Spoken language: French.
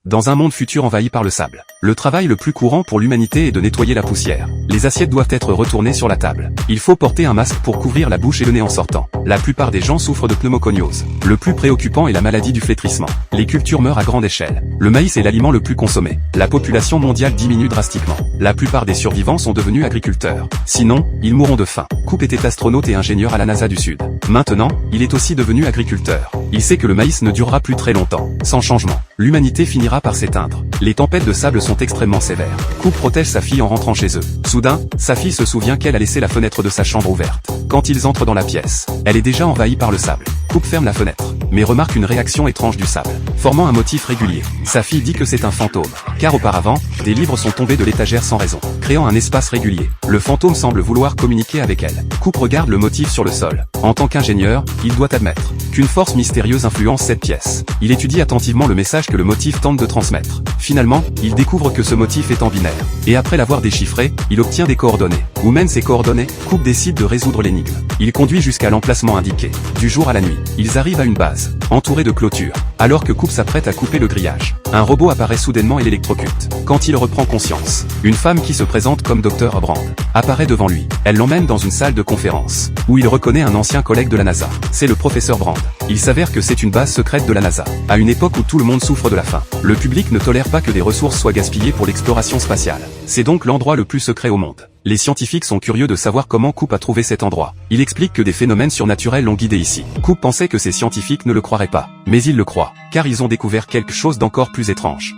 Dans un monde futur envahi par le sable, le travail le plus courant pour l'humanité est de nettoyer la poussière. Les assiettes doivent être retournées sur la table. Il faut porter un masque pour couvrir la bouche et le nez en sortant. La plupart des gens souffrent de pneumoconiose. Le plus préoccupant est la maladie du flétrissement. Les cultures meurent à grande échelle. Le maïs est l'aliment le plus consommé. La population mondiale diminue drastiquement. La plupart des survivants sont devenus agriculteurs. Sinon, ils mourront de faim. Coop était astronaute et ingénieur à la NASA du Sud. Maintenant, il est aussi devenu agriculteur. Il sait que le maïs ne durera plus très longtemps. Sans changement, l'humanité finira par s'éteindre. Les tempêtes de sable sont extrêmement sévères. Coop protège sa fille en rentrant chez eux. Soudain, sa fille se souvient qu'elle a laissé la fenêtre de sa chambre ouverte. Quand ils entrent dans la pièce, elle est déjà envahie par le sable. Coop ferme la fenêtre, mais remarque une réaction étrange du sable, formant un motif régulier. Sa fille dit que c'est un fantôme, car auparavant, des livres sont tombés de l'étagère sans raison, créant un espace régulier. Le fantôme semble vouloir communiquer avec elle. Coop regarde le motif sur le sol. En tant qu'ingénieur, il doit admettre qu'une force mystérieuse influence cette pièce. Il étudie attentivement le message que le motif tente de transmettre. Finalement, il découvre que ce motif est en binaire. Et après l'avoir déchiffré, il obtient des coordonnées. Où mènent ces coordonnées? Coop décide de résoudre l'énigme. Il conduit jusqu'à l'emplacement indiqué. Du jour à la nuit, ils arrivent à une base, entourée de clôtures. Alors que Coop s'apprête à couper le grillage, un robot apparaît soudainement et l'électrocute. Quand il reprend conscience, une femme qui se présente comme Dr. Brand apparaît devant lui. Elle l'emmène dans une salle de conférence, où il reconnaît un ancien collègue de la NASA. C'est le professeur Brand. Il s'avère que c'est une base secrète de la NASA, à une époque où tout le monde souffre de la faim. Le public ne tolère pas que des ressources soient gaspillées pour l'exploration spatiale. C'est donc l'endroit le plus secret au monde. Les scientifiques sont curieux de savoir comment Coop a trouvé cet endroit. Il explique que des phénomènes surnaturels l'ont guidé ici. Coop pensait que ces scientifiques ne le croiraient pas, mais ils le croient, car ils ont découvert quelque chose d'encore plus étrange.